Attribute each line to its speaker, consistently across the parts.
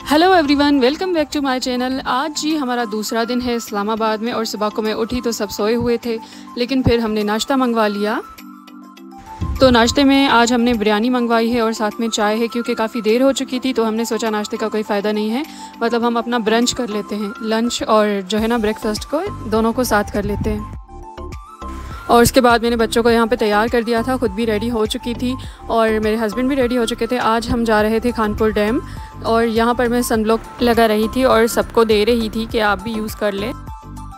Speaker 1: Hello everyone, welcome back to my channel. आज जी हमारा दूसरा दिन है इस्लामाबाद में और सुबह को मैं उठी तो सब सोए हुए थे, लेकिन फिर हमने नाश्ता मंगवा लिया। तो नाश्ते में आज हमने बिरयानी मंगवाई है और साथ में चाय है, क्योंकि काफ़ी देर हो चुकी थी तो हमने सोचा नाश्ते का कोई फ़ायदा नहीं है, मतलब हम अपना ब्रंच कर लेते हैं, लंच और जो है ना ब्रेकफास्ट को दोनों को साथ कर लेते हैं। और उसके बाद मैंने बच्चों को यहाँ पे तैयार कर दिया था, ख़ुद भी रेडी हो चुकी थी और मेरे हस्बैंड भी रेडी हो चुके थे। आज हम जा रहे थे खानपुर डैम और यहाँ पर मैं सनब्लॉक लगा रही थी और सबको दे रही थी कि आप भी यूज़ कर लें,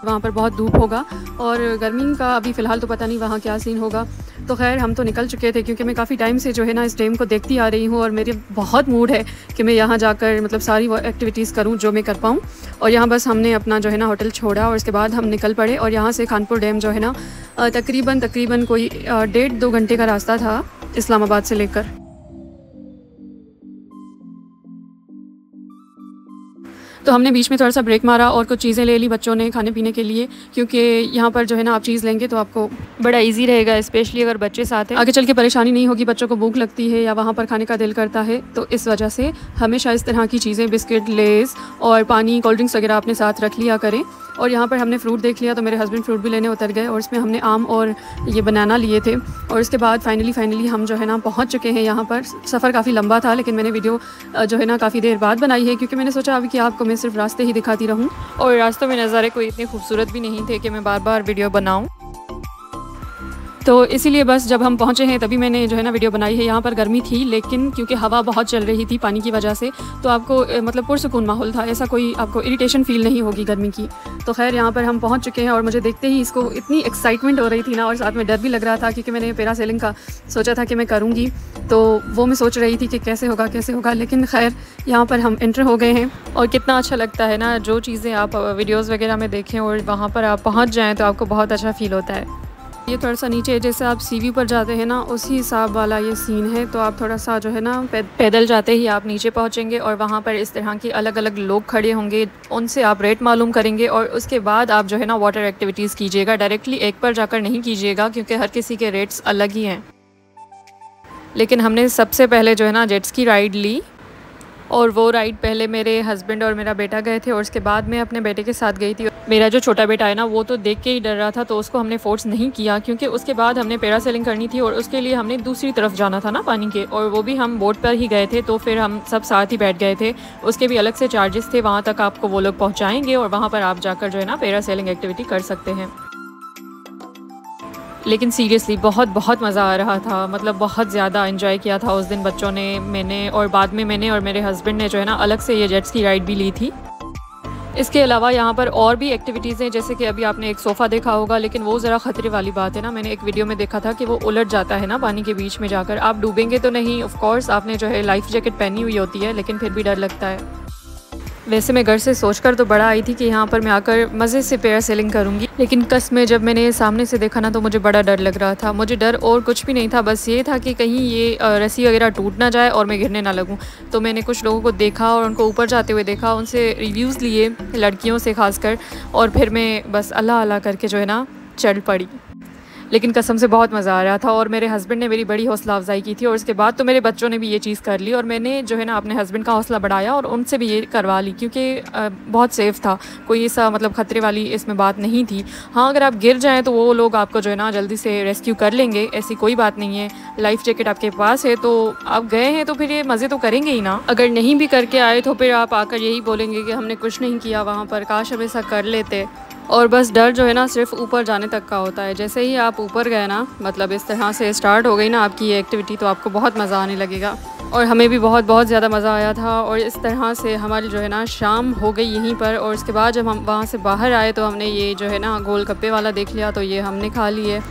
Speaker 1: वहाँ पर बहुत धूप होगा और गर्मी का अभी फ़िलहाल तो पता नहीं वहाँ क्या सीन होगा। तो खैर हम तो निकल चुके थे, क्योंकि मैं काफ़ी टाइम से जो है ना इस डैम को देखती आ रही हूँ और मेरे बहुत मूड है कि मैं यहाँ जाकर मतलब सारी वो एक्टिविटीज़ करूँ जो मैं कर पाऊँ। और यहाँ बस हमने अपना जो है ना होटल छोड़ा और उसके बाद हम निकल पड़े और यहाँ से खानपुर डैम जो है ना तकरीबन कोई 1.5-2 घंटे का रास्ता था इस्लामाबाद से लेकर। तो हमने बीच में थोड़ा सा ब्रेक मारा और कुछ चीज़ें ले ली बच्चों ने खाने पीने के लिए, क्योंकि यहाँ पर जो है ना आप चीज़ लेंगे तो आपको बड़ा इजी रहेगा, स्पेशली अगर बच्चे साथ हैं। आगे चल के परेशानी नहीं होगी, बच्चों को भूख लगती है या वहाँ पर खाने का दिल करता है, तो इस वजह से हमेशा इस तरह की चीज़ें बिस्किट, लेस और पानी, कोल्ड ड्रिंक्स वगैरह अपने साथ रख लिया करें। और यहाँ पर हमने फ्रूट देख लिया तो मेरे हस्बैंड फ्रूट भी लेने उतर गए और इसमें हमने आम और ये बनाना लिए थे। और उसके बाद फाइनली हम जो है ना पहुँच चुके हैं यहाँ पर। सफ़र काफ़ी लंबा था, लेकिन मैंने वीडियो जो है ना काफ़ी देर बाद बनाई है, क्योंकि मैंने सोचा अभी कि आपको मैं सिर्फ रास्ते ही दिखाती रहूँ और रास्तों में नज़ारे कोई इतने खूबसूरत भी नहीं थे कि मैं बार बार वीडियो बनाऊँ। तो इसीलिए बस जब हम पहुँचे हैं तभी मैंने जो है ना वीडियो बनाई है। यहाँ पर गर्मी थी, लेकिन क्योंकि हवा बहुत चल रही थी पानी की वजह से, तो आपको मतलब पुरसुकून माहौल था, ऐसा कोई आपको इरिटेशन फील नहीं होगी गर्मी की। तो खैर यहाँ पर हम पहुँच चुके हैं और मुझे देखते ही इसको इतनी एक्साइटमेंट हो रही थी ना, और साथ में डर भी लग रहा था, क्योंकि मैंने पैरासेलिंग का सोचा था कि मैं करूँगी, तो वो मैं सोच रही थी कि कैसे होगा, लेकिन खैर यहाँ पर हम एंटर हो गए हैं। और कितना अच्छा लगता है ना, जो चीज़ें आप वीडियोज़ वगैरह में देखें और वहाँ पर आप पहुँच जाएँ तो आपको बहुत अच्छा फ़ील होता है। ये थोड़ा सा नीचे जैसे आप सीवी पर जाते हैं ना, उसी हिसाब वाला ये सीन है। तो आप थोड़ा सा जो है ना पैदल जाते ही आप नीचे पहुंचेंगे और वहाँ पर इस तरह के अलग अलग लोग खड़े होंगे, उनसे आप रेट मालूम करेंगे और उसके बाद आप जो है ना वाटर एक्टिविटीज़ कीजिएगा। डायरेक्टली एक पर जाकर नहीं कीजिएगा, क्योंकि हर किसी के रेट्स अलग ही हैं। लेकिन हमने सबसे पहले जो है ना जेट्स की राइड ली, और वो राइड पहले मेरे हस्बैंड और मेरा बेटा गए थे और उसके बाद मैं अपने बेटे के साथ गई थी। मेरा जो छोटा बेटा है ना, वो तो देख के ही डर रहा था, तो उसको हमने फोर्स नहीं किया, क्योंकि उसके बाद हमने पैरासेलिंग करनी थी और उसके लिए हमने दूसरी तरफ जाना था ना पानी के, और वो भी हम बोट पर ही गए थे। तो फिर हम सब साथ ही बैठ गए थे, उसके भी अलग से चार्जेस थे, वहाँ तक आपको वो लोग पहुँचाएँगे और वहाँ पर आप जाकर जो है ना पैरासेलिंग एक्टिविटी कर सकते हैं। लेकिन सीरियसली बहुत मज़ा आ रहा था, मतलब बहुत ज़्यादा एंजॉय किया था उस दिन बच्चों ने, मैंने, और बाद में मैंने और मेरे हस्बैंड ने जो है ना अलग से ये जेट्स की राइड भी ली थी। इसके अलावा यहाँ पर और भी एक्टिविटीज़ हैं, जैसे कि अभी आपने एक सोफ़ा देखा होगा, लेकिन वो ज़रा ख़तरे वाली बात है ना। मैंने एक वीडियो में देखा था कि वो उलट जाता है ना पानी के बीच में जाकर। आप डूबेंगे तो नहीं, ऑफ कोर्स आपने जो है लाइफ जैकेट पहनी हुई होती है, लेकिन फिर भी डर लगता है। वैसे मैं घर से सोचकर तो बड़ा आई थी कि यहाँ पर मैं आकर मज़े से पैरासेलिंग करूँगी, लेकिन कसम में जब मैंने सामने से देखा ना तो मुझे बड़ा डर लग रहा था। मुझे डर और कुछ भी नहीं था, बस ये था कि कहीं ये रस्सी वगैरह टूट ना जाए और मैं गिरने ना लगूँ। तो मैंने कुछ लोगों को देखा और उनको ऊपर जाते हुए देखा, उनसे रिव्यूज़ लिए, लड़कियों से खासकर, और फिर मैं बस अल्लाह अल्लाह करके जो है ना चढ़ पड़ी। लेकिन कसम से बहुत मज़ा आ रहा था और मेरे हस्बैंड ने मेरी बड़ी हौसला अफजाई की थी, और उसके बाद तो मेरे बच्चों ने भी ये चीज़ कर ली और मैंने जो है ना अपने हस्बैंड का हौसला बढ़ाया और उनसे भी ये करवा ली, क्योंकि बहुत सेफ़ था, कोई ऐसा मतलब ख़तरे वाली इसमें बात नहीं थी। हाँ, अगर आप गिर जाएँ तो वो लोग आपको जो है ना जल्दी से रेस्क्यू कर लेंगे, ऐसी कोई बात नहीं है। लाइफ जैकेट आपके पास है तो आप गए हैं तो फिर ये मज़े तो करेंगे ही ना। अगर नहीं भी करके आए तो फिर आप आकर यही बोलेंगे कि हमने कुछ नहीं किया वहाँ पर, काश हम ऐसा कर लेते। और बस डर जो है ना सिर्फ ऊपर जाने तक का होता है। जैसे ही आप ऊपर गए ना, मतलब इस तरह से स्टार्ट हो गई ना आपकी ये एक्टिविटी, तो आपको बहुत मज़ा आने लगेगा। और हमें भी बहुत ज़्यादा मज़ा आया था। और इस तरह से हमारी जो है ना शाम हो गई यहीं पर, और उसके बाद जब हम वहाँ से बाहर आए तो हमने ये जो है ना गोलगप्पे वाला देख लिया, तो ये हमने खा लिए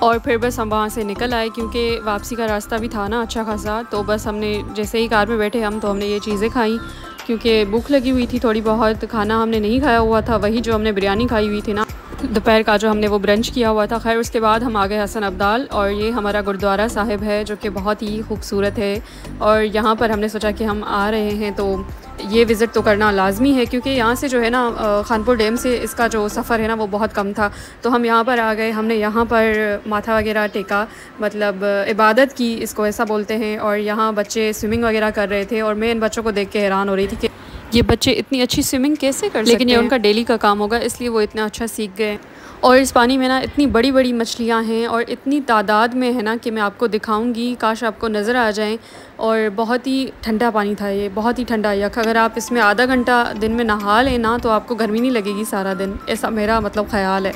Speaker 1: और फिर बस हम वहाँ से निकल आए, क्योंकि वापसी का रास्ता भी था ना अच्छा खासा। तो बस हमने जैसे ही कार में बैठे हम, तो हमने ये चीज़ें खाई, क्योंकि भूख लगी हुई थी थोड़ी बहुत। खाना हमने नहीं खाया हुआ था, वही जो हमने बिरयानी खाई हुई थी ना दोपहर का, जो हमने वो ब्रंच किया हुआ था। खैर उसके बाद हम आ गए हसन अब्दाल, और ये हमारा गुरुद्वारा साहिब है जो कि बहुत ही खूबसूरत है। और यहाँ पर हमने सोचा कि हम आ रहे हैं तो ये विज़िट तो करना लाजमी है, क्योंकि यहाँ से जो है ना खानपुर डैम से इसका जो सफ़र है ना वो बहुत कम था। तो हम यहाँ पर आ गए, हमने यहाँ पर माथा वगैरह टेका, मतलब इबादत की, इसको ऐसा बोलते हैं। और यहाँ बच्चे स्विमिंग वगैरह कर रहे थे और मैं इन बच्चों को देख के हैरान हो रही थी कि ये बच्चे इतनी अच्छी स्विमिंग कैसे कर सकते हैं? लेकिन ये उनका डेली का काम होगा, इसलिए वो इतना अच्छा सीख गए। और इस पानी में ना इतनी बड़ी बड़ी मछलियाँ हैं और इतनी तादाद में है ना कि मैं आपको दिखाऊंगी, काश आपको नज़र आ जाएं। और बहुत ही ठंडा पानी था ये, बहुत ही ठंडा यख। अगर आप इसमें आधा घंटा दिन में नहा लें ना तो आपको गर्मी नहीं लगेगी सारा दिन, ऐसा मेरा मतलब ख़्याल है।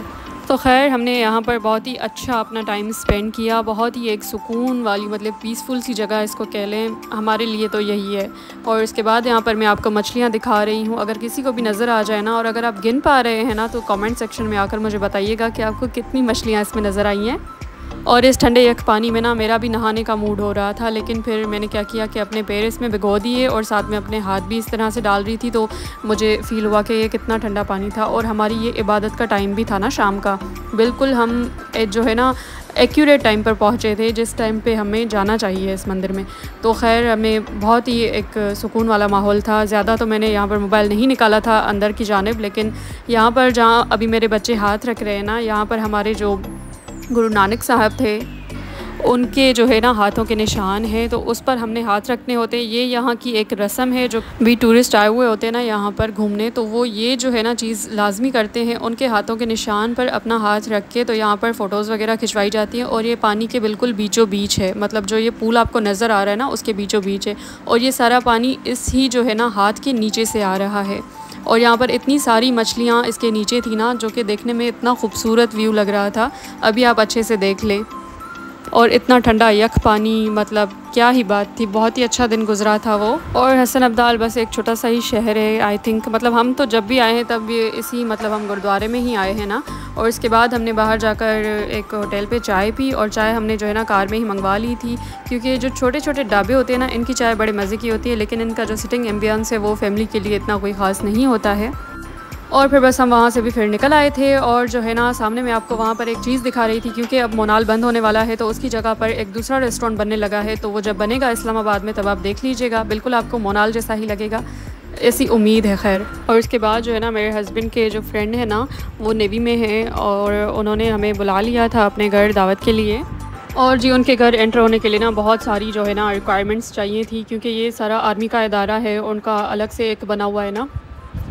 Speaker 1: तो खैर हमने यहाँ पर बहुत ही अच्छा अपना टाइम स्पेंड किया, बहुत ही एक सुकून वाली मतलब पीसफुल सी जगह इसको कह लें, हमारे लिए तो यही है। और इसके बाद यहाँ पर मैं आपको मछलियाँ दिखा रही हूँ, अगर किसी को भी नज़र आ जाए ना और अगर आप गिन पा रहे हैं ना तो कमेंट सेक्शन में आकर मुझे बताइएगा कि आपको कितनी मछलियाँ इसमें नज़र आई हैं। और इस ठंडे यख पानी में ना मेरा भी नहाने का मूड हो रहा था, लेकिन फिर मैंने क्या किया कि अपने पैर इसमें भिगो दिए और साथ में अपने हाथ भी इस तरह से डाल रही थी, तो मुझे फ़ील हुआ कि ये कितना ठंडा पानी था। और हमारी ये इबादत का टाइम भी था ना शाम का, बिल्कुल हम जो है ना एक्यूरेट टाइम पर पहुँचे थे जिस टाइम पे हमें जाना चाहिए इस मंदिर में। तो खैर हमें बहुत ही एक सुकून वाला माहौल था। ज़्यादा तो मैंने यहाँ पर मोबाइल नहीं निकाला था अंदर की जानिब, लेकिन यहाँ पर जहाँ अभी मेरे बच्चे हाथ रख रहे हैं ना, यहाँ पर हमारे जो गुरु नानक साहब थे उनके जो है ना हाथों के निशान हैं, तो उस पर हमने हाथ रखने होते हैं। ये यहाँ की एक रस्म है, जो भी टूरिस्ट आए हुए होते हैं ना यहाँ पर घूमने, तो वो ये जो है ना चीज़ लाजमी करते हैं, उनके हाथों के निशान पर अपना हाथ रख के तो यहाँ पर फ़ोटोज़ वगैरह खिंचवाई जाती हैं। और ये पानी के बिल्कुल बीचों बीच है, मतलब जो ये पूल आपको नज़र आ रहा है ना उसके बीचों बीच है, और ये सारा पानी इस ही जो है ना हाथ के नीचे से आ रहा है। और यहाँ पर इतनी सारी मछलियाँ इसके नीचे थी ना, जो कि देखने में इतना खूबसूरत व्यू लग रहा था, अभी आप अच्छे से देख लें। और इतना ठंडा यख पानी, मतलब क्या ही बात थी, बहुत ही अच्छा दिन गुजरा था वो। और हसन अब्दाल बस एक छोटा सा ही शहर है आई थिंक, मतलब हम तो जब भी आए हैं तब ये इसी मतलब हम गुरुद्वारे में ही आए हैं ना। और इसके बाद हमने बाहर जाकर एक होटल पे चाय पी, और चाय हमने जो है ना कार में ही मंगवा ली थी, क्योंकि जो छोटे छोटे ढाबे होते हैं ना इनकी चाय बड़े मज़े की होती है, लेकिन इनका जो सिटिंग एम्बियंस है वो फैमिली के लिए इतना कोई ख़ास नहीं होता है। और फिर बस हम वहाँ से भी फिर निकल आए थे। और जो है ना सामने मैं आपको वहाँ पर एक चीज़ दिखा रही थी, क्योंकि अब मोनाल बंद होने वाला है तो उसकी जगह पर एक दूसरा रेस्टोरेंट बनने लगा है, तो वो जब बनेगा इस्लामाबाद में तब आप देख लीजिएगा, बिल्कुल आपको मोनाल जैसा ही लगेगा, ऐसी उम्मीद है। खैर और इसके बाद जो है ना मेरे हस्बैंड के जो फ्रेंड है ना वो नेवी में हैं, और उन्होंने हमें बुला लिया था अपने घर दावत के लिए। और जी उनके घर एंटर होने के लिए ना बहुत सारी जो है ना रिक्वायरमेंट्स चाहिए थी, क्योंकि ये सारा आर्मी का इदारा है, उनका अलग से एक बना हुआ है ना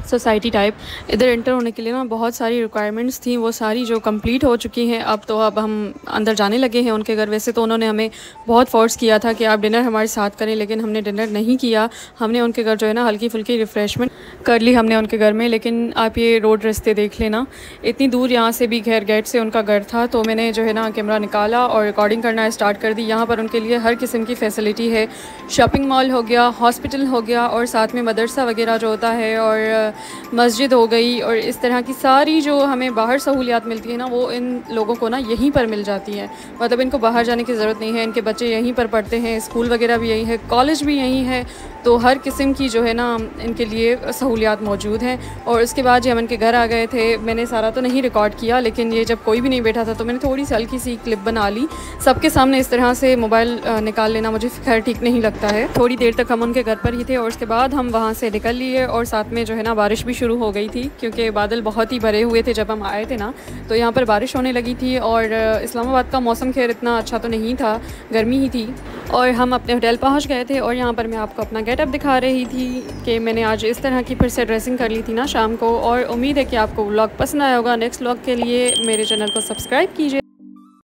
Speaker 1: सोसाइटी टाइप। इधर एंटर होने के लिए ना बहुत सारी रिक्वायरमेंट्स थी, वो सारी जो कंप्लीट हो चुकी हैं। अब हम अंदर जाने लगे हैं उनके घर। वैसे तो उन्होंने हमें बहुत फोर्स किया था कि आप डिनर हमारे साथ करें, लेकिन हमने डिनर नहीं किया। हमने उनके घर जो है ना हल्की फुल्की रिफ़्रेशमेंट कर ली हमने उनके घर में। लेकिन आप ये रोड रास्ते देख लेना, इतनी दूर यहाँ से भी खैर गेट से उनका घर था, तो मैंने जो है ना कैमरा निकाला और रिकॉर्डिंग करना स्टार्ट कर दी। यहाँ पर उनके लिए हर किस्म की फ़ैसिलिटी है, शॉपिंग मॉल हो गया, हॉस्पिटल हो गया, और साथ में मदरसा वगैरह जो होता है, और मस्जिद हो गई, और इस तरह की सारी जो हमें बाहर सहूलियात मिलती है ना वो इन लोगों को ना यहीं पर मिल जाती हैं। मतलब इनको बाहर जाने की ज़रूरत नहीं है, इनके बच्चे यहीं पर पढ़ते हैं, स्कूल वगैरह भी यहीं है, कॉलेज भी यहीं है, तो हर किस्म की जो है ना इनके लिए सहूलियात मौजूद हैं। और उसके बाद जब हम इनके घर आ गए थे, मैंने सारा तो नहीं रिकॉर्ड किया, लेकिन ये जब कोई भी नहीं बैठा था तो मैंने थोड़ी सी हल्की सी क्लिप बना ली। सबके सामने इस तरह से मोबाइल निकाल लेना मुझे खैर ठीक नहीं लगता है। थोड़ी देर तक हम उनके घर पर ही थे, और उसके बाद हम वहाँ से निकल लिए, और साथ में जो है ना बारिश भी शुरू हो गई थी, क्योंकि बादल बहुत ही भरे हुए थे जब हम आए थे ना, तो यहाँ पर बारिश होने लगी थी। और इस्लामाबाद का मौसम खैर इतना अच्छा तो नहीं था, गर्मी ही थी। और हम अपने होटल पहुँच गए थे, और यहाँ पर मैं आपको अपना गेटअप दिखा रही थी कि मैंने आज इस तरह की फिर से ड्रेसिंग कर ली थी ना शाम को। और उम्मीद है कि आपको व्लॉग पसंद आया होगा। नेक्स्ट व्लॉग के लिए मेरे चैनल को सब्सक्राइब कीजिए।